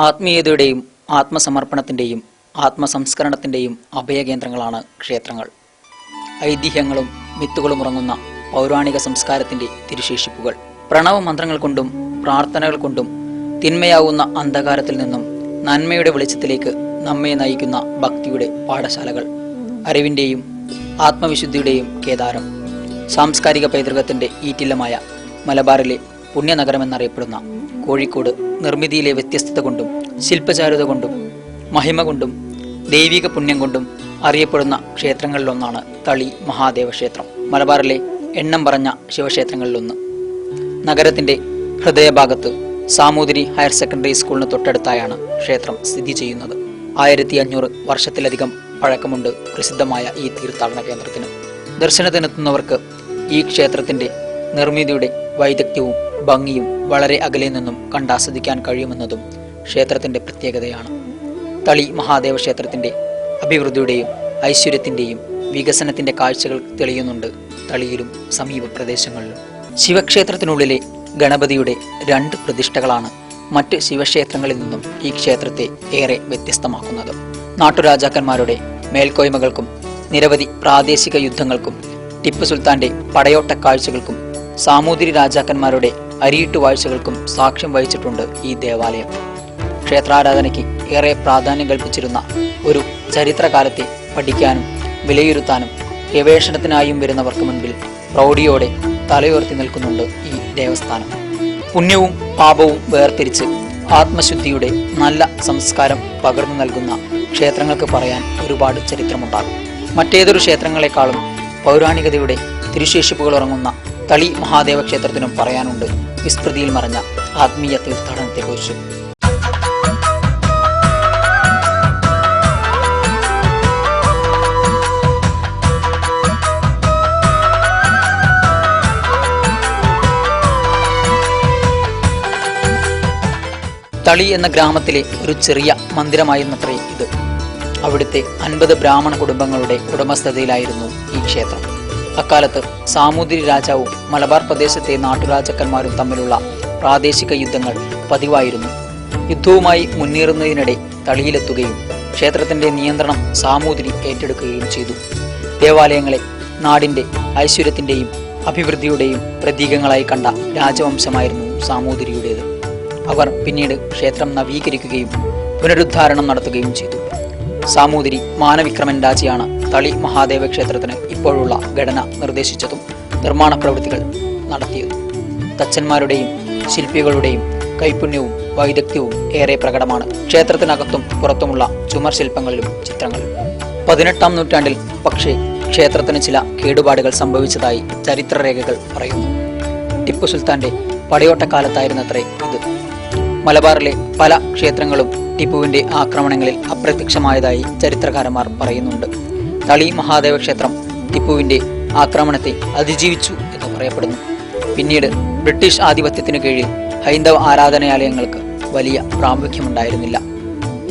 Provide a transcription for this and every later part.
ആത്മീയതയുടെയും ആത്മസമർപ്പണത്തിൻ്റെയും ആത്മസംസ്കരണത്തിൻ്റെയും അഭയകേന്ദ്രങ്ങളാണ് ക്ഷേത്രങ്ങൾ. ഐതിഹ്യങ്ങളും മിത്തുകളും ഉറങ്ങുന്ന പൗരാണിക സംസ്കാരത്തിൻ്റെ തിരുശേഷിപ്പുകൾ. പ്രണവമന്ത്രങ്ങൾ കൊണ്ടും പ്രാർത്ഥനകൾ കൊണ്ടും തിന്മയാവുന്ന അന്ധകാരത്തിൽ നിന്നും നന്മയുടെ വെളിച്ചത്തിലേക്ക് നമ്മെ നയിക്കുന്ന ഭക്തിയുടെ പാഠശാലകൾ. അറിവിൻ്റെയും ആത്മവിശുദ്ധിയുടെയും കേദാരം. സാംസ്കാരിക പൈതൃകത്തിൻ്റെ ഈറ്റില്ലമായ മലബാറിലെ പുണ്യനഗരമെന്നറിയപ്പെടുന്ന കോഴിക്കോട് നിർമ്മിതിയിലെ വ്യത്യസ്തത കൊണ്ടും ശില്പചാരുത കൊണ്ടും മഹിമ കൊണ്ടും ദൈവിക പുണ്യം കൊണ്ടും അറിയപ്പെടുന്ന ക്ഷേത്രങ്ങളിലൊന്നാണ് തളി മഹാദേവ ക്ഷേത്രം. മലബാറിലെ എണ്ണം പറഞ്ഞ ശിവക്ഷേത്രങ്ങളിലൊന്ന്. നഗരത്തിൻ്റെ ഹൃദയഭാഗത്ത് സാമൂതിരി ഹയർ സെക്കൻഡറി സ്കൂളിന് തൊട്ടടുത്തായാണ് ക്ഷേത്രം സ്ഥിതി ചെയ്യുന്നത്. 1500 വർഷത്തിലധികം പഴക്കമുണ്ട് പ്രസിദ്ധമായ ഈ തീർത്ഥാടന കേന്ദ്രത്തിന്. ദർശനത്തിനെത്തുന്നവർക്ക് ഈ ക്ഷേത്രത്തിൻ്റെ നിർമ്മിതിയുടെ വൈദഗ്ധ്യവും ഭംഗിയും വളരെ അകലെ നിന്നും കണ്ടാസ്വദിക്കാൻ കഴിയുമെന്നതും ക്ഷേത്രത്തിൻ്റെ പ്രത്യേകതയാണ്. തളി മഹാദേവ ക്ഷേത്രത്തിൻ്റെ അഭിവൃദ്ധിയുടെയും ഐശ്വര്യത്തിൻ്റെയും വികസനത്തിൻ്റെ കാഴ്ചകൾ തെളിയുന്നുണ്ട് തളിയിലും സമീപ പ്രദേശങ്ങളിലും. ശിവക്ഷേത്രത്തിനുള്ളിലെ ഗണപതിയുടെ 2 പ്രതിഷ്ഠകളാണ് മറ്റ് ശിവക്ഷേത്രങ്ങളിൽ നിന്നും ഈ ക്ഷേത്രത്തെ ഏറെ വ്യത്യസ്തമാക്കുന്നത്. നാട്ടുരാജാക്കന്മാരുടെ മേൽക്കോയ്മകൾക്കും നിരവധി പ്രാദേശിക യുദ്ധങ്ങൾക്കും ടിപ്പു സുൽത്താൻ്റെ പടയോട്ട കാഴ്ചകൾക്കും സാമൂതിരി രാജാക്കന്മാരുടെ അരിയിട്ടുവാഴ്ചകൾക്കും സാക്ഷ്യം വഹിച്ചിട്ടുണ്ട് ഈ ദേവാലയം. ക്ഷേത്രാരാധനയ്ക്ക് ഏറെ പ്രാധാന്യം കൽപ്പിച്ചിരുന്ന ഒരു ചരിത്രകാലത്തെ പഠിക്കാനും വിലയിരുത്താനും ഗവേഷണത്തിനായും വരുന്നവർക്ക് മുൻപിൽ പ്രൗഢിയോടെ തലയുയർത്തി നിൽക്കുന്നുണ്ട് ഈ ദേവസ്ഥാനം. പുണ്യവും പാപവും വേർതിരിച്ച് ആത്മശുദ്ധിയുടെ നല്ല സംസ്കാരം പകർന്നു നൽകുന്ന ക്ഷേത്രങ്ങൾക്ക് പറയാൻ ഒരുപാട് ചരിത്രമുണ്ടാകും. മറ്റേതൊരു ക്ഷേത്രങ്ങളെക്കാളും പൗരാണികതയുടെ തിരുശേഷിപ്പുകൾ ഉറങ്ങുന്ന തളി മഹാദേവ ക്ഷേത്രത്തിനും പറയാനുണ്ട് വിസ്മൃതിയിൽ മറഞ്ഞ ആത്മീയ തീർത്ഥാടനത്തെക്കുറിച്ച്. തളി എന്ന ഗ്രാമത്തിലെ ഒരു ചെറിയ മന്ദിരമായിരുന്നത്രേ ഇത്. അവിടുത്തെ 50 ബ്രാഹ്മണ കുടുംബങ്ങളുടെ ഉടമസ്ഥതയിലായിരുന്നു ഈ ക്ഷേത്രം. അക്കാലത്ത് സാമൂതിരി രാജാവും മലബാർ പ്രദേശത്തെ നാട്ടുരാജാക്കന്മാരും തമ്മിലുള്ള പ്രാദേശിക യുദ്ധങ്ങൾ പതിവായിരുന്നു. യുദ്ധവുമായി മുന്നേറുന്നതിനിടെ തളിയിലെത്തുകയും ക്ഷേത്രത്തിന്റെ നിയന്ത്രണം സാമൂതിരി ഏറ്റെടുക്കുകയും ചെയ്തു. ദേവാലയങ്ങളെ നാടിന്റെ ഐശ്വര്യത്തിന്റെയും അഭിവൃദ്ധിയുടെയും പ്രതീകങ്ങളായി കണ്ട രാജവംശമായിരുന്നു സാമൂതിരിയുടേത്. അവർ പിന്നീട് ക്ഷേത്രം നവീകരിക്കുകയും പുനരുദ്ധാരണം നടത്തുകയും ചെയ്തു. സാമൂതിരി മാനവിക്രമൻ രാജയാണ് തളി മഹാദേവ ക്ഷേത്രത്തിന് ഇപ്പോഴുള്ള ഘടന നിർദ്ദേശിച്ചതും നിർമ്മാണ പ്രവൃത്തികൾ നടത്തിയതും. തച്ചന്മാരുടെയും ശില്പികളുടെയും കൈപുണ്യവും വൈദഗ്ധ്യവും ഏറെ പ്രകടമാണ് ക്ഷേത്രത്തിനകത്തും പുറത്തുമുള്ള ചുമർ ശില്പങ്ങളിലും ചിത്രങ്ങളിലും. 18-ാം നൂറ്റാണ്ടിൽ പക്ഷേ ക്ഷേത്രത്തിന് ചില കേടുപാടുകൾ സംഭവിച്ചതായി ചരിത്രരേഖകൾ പറയുന്നു. ടിപ്പു സുൽത്താന്റെ പടയോട്ടക്കാലത്തായിരുന്നത്രേ ഇത്. മലബാറിലെ പല ക്ഷേത്രങ്ങളും ടിപ്പുവിന്റെ ആക്രമണങ്ങളിൽ അപ്രത്യക്ഷമായതായി ചരിത്രകാരന്മാർ പറയുന്നുണ്ട്. തളി മഹാദേവ ക്ഷേത്രം ടിപ്പുവിന്റെ ആക്രമണത്തെ അതിജീവിച്ചു എന്ന് പറയപ്പെടുന്നു. പിന്നീട് ബ്രിട്ടീഷ് ആധിപത്യത്തിനു കീഴിൽ ഹൈന്ദവ ആരാധനാലയങ്ങൾക്ക് വലിയ പ്രാമുഖ്യമുണ്ടായിരുന്നില്ല.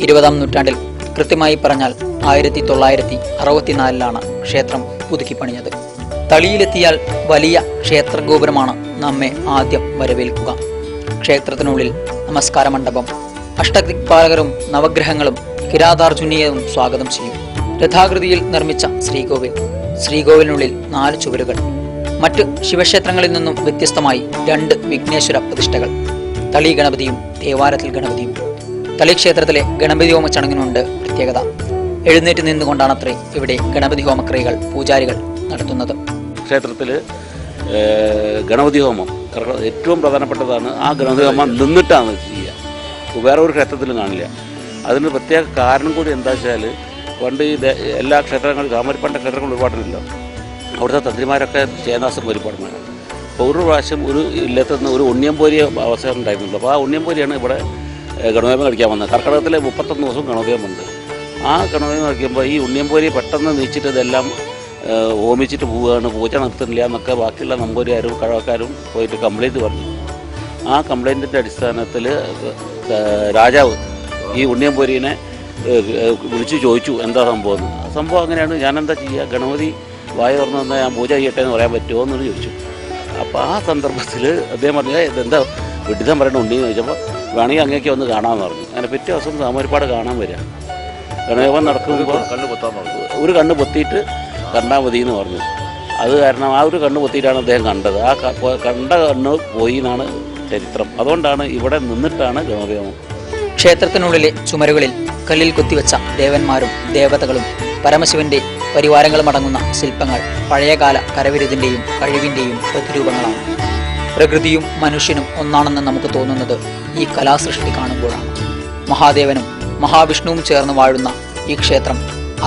20-ാം നൂറ്റാണ്ടിൽ കൃത്യമായി പറഞ്ഞാൽ 1964-ലാണ് ക്ഷേത്രം പുതുക്കിപ്പണിഞ്ഞത്. തളിയിലെത്തിയാൽ വലിയ ക്ഷേത്രഗോപുരമാണ് നമ്മെ ആദ്യം വരവേൽക്കുക. ക്ഷേത്രത്തിനുള്ളിൽ നമസ്കാര മണ്ഡപം, അഷ്ടദിക്പാലകരും നവഗ്രഹങ്ങളും കിരാതാർജുനീയവും സ്വാഗതം ചെയ്യും. രഥാകൃതിയിൽ നിർമ്മിച്ച ശ്രീകോവിലിനുള്ളിൽ 4 ചുവരുകൾ. മറ്റ് ശിവക്ഷേത്രങ്ങളിൽ നിന്നും വ്യത്യസ്തമായി 2 വിഘ്നേശ്വര പ്രതിഷ്ഠകൾ, തളി ഗണപതിയും ദേവാരത്തിൽ ഗണപതിയും. തളി ക്ഷേത്രത്തിലെ ഗണപതി ഹോമ ചടങ്ങിനുണ്ട് പ്രത്യേകത. എഴുന്നേറ്റ് നിന്നുകൊണ്ടാണത്രേ ഇവിടെ ഗണപതി ഹോമക്രിയകൾ പൂജാരികൾ നടത്തുന്നത്. ക്ഷേത്രത്തിൽ ഗണപതി ഹോമം ഏറ്റവും പ്രധാനപ്പെട്ടതാണ്. ആ ഗണപതി ഹോമം നിന്നിട്ടാണ് ചെയ്യുക, വേറെ ഒരു ക്ഷേത്രത്തിലും കാണില്ല. അതിന് പ്രത്യേക കാരണം കൂടി എന്താ വെച്ചാൽ, പണ്ട് ഈ എല്ലാ ക്ഷേത്രങ്ങളും കാമരിപ്പണ്ട ക്ഷേത്രങ്ങൾ ഒരുപാടുണ്ടല്ലോ, അവിടുത്തെ തന്ത്രിമാരൊക്കെ ചേനാസം ഒരുപാടുമാരാണ്. അപ്പോൾ ഒരു പ്രാവശ്യം ഒരു ഇല്ലത്തുനിന്ന് ഒരു ഉണ്ണിയംപോരിയ അവസരം ഉണ്ടായിരുന്നുള്ളൂ. അപ്പോൾ ആ ഉണ്ണിയംപോരിയാണ് ഇവിടെ ഗണപതി കളിക്കാൻ വന്നത്. കർക്കിടകത്തിലെ 31 ദിവസവും ഗണപതിയുമുണ്ട്. ആ ഗണപതി കളിക്കുമ്പോൾ ഈ ഉണ്ണിയംപോരി പെട്ടെന്ന് നീച്ചിട്ട് ഇതെല്ലാം ഹോമിച്ചിട്ട് പോവുകയാണ്, പൂജ നടത്തുന്നില്ല എന്നൊക്കെ ബാക്കിയുള്ള നമ്പൂരിക്കാരും കഴവക്കാരും പോയിട്ട് കംപ്ലൈൻറ്റ് പറഞ്ഞു. ആ കംപ്ലൈൻറ്റിൻ്റെ അടിസ്ഥാനത്തിൽ രാജാവ് ഈ ഉണ്ണിയംപോരീനെ വിളിച്ച് ചോദിച്ചു എന്താ സംഭവം. സംഭവം അങ്ങനെയാണ്, ഞാനെന്താ ചെയ്യുക, ഗണപതി വായ തുറന്നു വന്നാൽ ഞാൻ പൂജ ചെയ്യട്ടെ എന്ന് പറയാൻ പറ്റുമോ എന്നൊരു ചോദിച്ചു. അപ്പോൾ ആ സന്ദർഭത്തിൽ അദ്ദേഹം പറഞ്ഞാൽ ഇതെന്താ വിഡിതം പറയണ ഉണ്ണിയെന്ന് ചോദിച്ചപ്പോൾ വേണമെങ്കിൽ അങ്ങേക്ക് വന്ന് കാണാമെന്ന് പറഞ്ഞു. അങ്ങനെ പിറ്റേ ദിവസം സാമൂരിപ്പാട് കാണാൻ വരിക. ഗണഹോമം നടക്കുമ്പോൾ ഒരു കണ്ണ് പൊത്തിയിട്ട് കണ്ടാൽ മതി എന്ന് പറഞ്ഞു. അത് കാരണം ആ ഒരു കണ്ണ് പൊത്തിയിട്ടാണ് അദ്ദേഹം കണ്ടത്. ആ കണ്ട കണ്ണ് പോയി എന്നാണ് ചരിത്രം. അതുകൊണ്ടാണ് ഇവിടെ നിന്നിട്ടാണ് ഗണഹോമം. ക്ഷേത്രത്തിനുള്ളിലെ ചുമരുകളിൽ കല്ലിൽ കൊത്തിവെച്ച ദേവന്മാരും ദേവതകളും പരമശിവന്റെ പരിവാരങ്ങളും അടങ്ങുന്ന ശില്പങ്ങൾ പഴയകാല കരവിരുതിൻ്റെയും കഴിവിൻ്റെയും പ്രതിരൂപങ്ങളാണ്. പ്രകൃതിയും മനുഷ്യനും ഒന്നാണെന്ന് നമുക്ക് തോന്നുന്നത് ഈ കലാസൃഷ്ടി കാണുമ്പോഴാണ്. മഹാദേവനും മഹാവിഷ്ണുവും ചേർന്ന് വാഴുന്ന ഈ ക്ഷേത്രം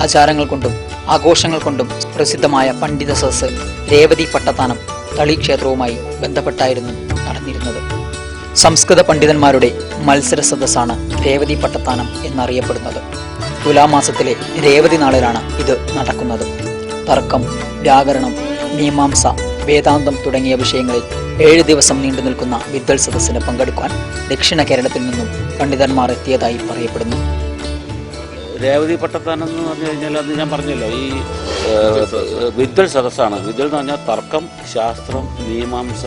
ആചാരങ്ങൾ കൊണ്ടും ആഘോഷങ്ങൾ കൊണ്ടും പ്രസിദ്ധമായ പണ്ഡിത സദസ്സ് രേവതി പട്ടത്താനം തളി ക്ഷേത്രവുമായി ബന്ധപ്പെട്ടായിരുന്നു നടന്നിരുന്നത്. സംസ്കൃത പണ്ഡിതന്മാരുടെ മത്സര സദസ്സാണ് രേവതി പട്ടത്താനം എന്നറിയപ്പെടുന്നത്. തുലാമാസത്തിലെ രേവതി നാളിലാണ് ഇത് നടക്കുന്നത്. തർക്കം, വ്യാകരണം, മീമാംസ, വേദാന്തം തുടങ്ങിയ വിഷയങ്ങളിൽ 7 ദിവസം നീണ്ടു നിൽക്കുന്ന വിദ്വൽ സദസ്സിന് പങ്കെടുക്കാൻ ദക്ഷിണ കേരളത്തിൽ നിന്നും പണ്ഡിതന്മാർ എത്തിയതായി പറയപ്പെടുന്നു. രേവതി പട്ടത്താനം എന്ന് പറഞ്ഞു കഴിഞ്ഞാൽ അത് ഞാൻ പറഞ്ഞല്ലോ, ഈ വിദ്വൽ സദസ്സാണ്. വിദ്വൽ എന്ന് പറഞ്ഞാൽ തർക്കം, ശാസ്ത്രം, മീമാംസ,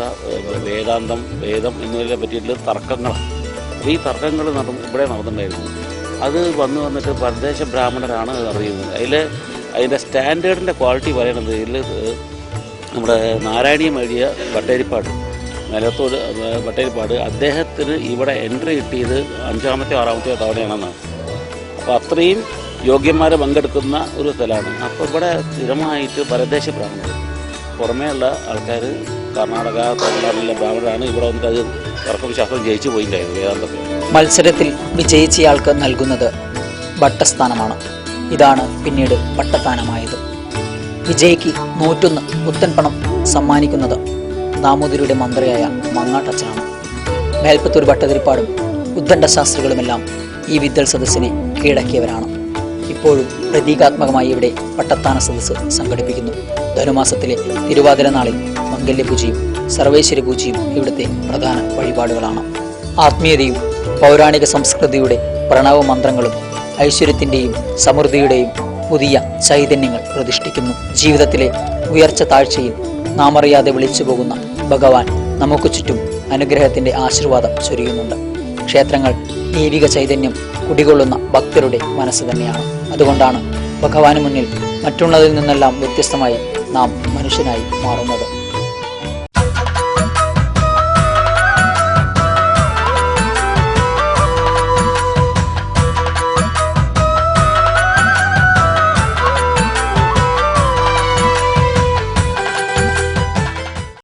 വേദാന്തം, വേദം എന്നിവയെ പറ്റിയിട്ടുള്ള തർക്കങ്ങളാണ്. അപ്പോൾ ഈ തർക്കങ്ങൾ ഇവിടെ നടന്നിട്ടുണ്ടായിരുന്നു. അത് വന്നിട്ട് പരദേശ ബ്രാഹ്മണരാണ് അറിയുന്നത്. അതിൻ്റെ സ്റ്റാൻഡേർഡിൻ്റെ ക്വാളിറ്റി പറയുന്നത് ഇതിൽ നമ്മുടെ നാരായണീയം എഴുതിയ വട്ടേരിപ്പാട്, നിലത്തോട് വട്ടേരിപ്പാട്, അദ്ദേഹത്തിന് ഇവിടെ എൻട്രി കിട്ടിയത് 5ാമത്തെയോ 6ാമത്തെയോ തവണയാണെന്നാണ്. അപ്പോൾ അത്രയും യോഗ്യന്മാർ പങ്കെടുക്കുന്ന ഒരു സ്ഥലമാണ്. അപ്പോൾ ഇവിടെ സ്ഥിരമായിട്ട് പരദേശ ബ്രാഹ്മണർ, പുറമേ ഉള്ള ആൾക്കാർ, കർണാടക, തമിഴ്നാട്ടിലെ ബ്രാഹ്മണരാണ് ഇവിടെ വന്നിട്ട് അത് തർക്കം ശാസ്ത്രം ജയിച്ചു പോയിട്ടുണ്ടായിരുന്നു വേദാന്തത്തിൽ. മത്സരത്തിൽ വിജയിച്ചയാൾക്ക് നൽകുന്നത് ഭട്ടസ്ഥാനമാണ്. ഇതാണ് പിന്നീട് പട്ടത്താനമായത്. വിജയിക്ക് 101 പുത്തൻ പണം സമ്മാനിക്കുന്നത് നാമൂതിരിയുടെ മന്ത്രിയായ മങ്ങാട്ടച്ചനാണ്. മേൽപ്പത്തൂർ ഭട്ടതിരിപ്പാടും ഉദ്ദണ്ഡശാസ്ത്രികളുമെല്ലാം ഈ വിദ്വൽ സദസ്സിനെ കീഴടക്കിയവരാണ്. ഇപ്പോഴും പ്രതീകാത്മകമായി ഇവിടെ പട്ടത്താന സദസ്സ് സംഘടിപ്പിക്കുന്നു. ധനുമാസത്തിലെ തിരുവാതിര നാളിൽ മംഗല്യപൂജയും സർവേശ്വരി പൂജയും ഇവിടുത്തെ പ്രധാന വഴിപാടുകളാണ്. ആത്മീയതയും പൗരാണിക സംസ്കൃതിയുടെ പ്രണവ മന്ത്രങ്ങളും ഐശ്വര്യത്തിൻ്റെയും സമൃദ്ധിയുടെയും പുതിയ ചൈതന്യങ്ങൾ പ്രതിഷ്ഠിക്കുന്നു. ജീവിതത്തിലെ ഉയർച്ച താഴ്ചയിൽ നാം അറിയാതെ വിളിച്ചു പോകുന്ന ഭഗവാൻ നമുക്ക് ചുറ്റും അനുഗ്രഹത്തിൻ്റെ ആശീർവാദം ചൊരിയുന്നുണ്ട്. ക്ഷേത്രങ്ങൾ ദൈവിക ചൈതന്യം കുടികൊള്ളുന്ന ഭക്തരുടെ മനസ്സ് തന്നെയാണ്. അതുകൊണ്ടാണ് ഭഗവാന് മുന്നിൽ മറ്റുള്ളതിൽ നിന്നെല്ലാം വ്യത്യസ്തമായി നാം മനുഷ്യനായി മാറുന്നത്.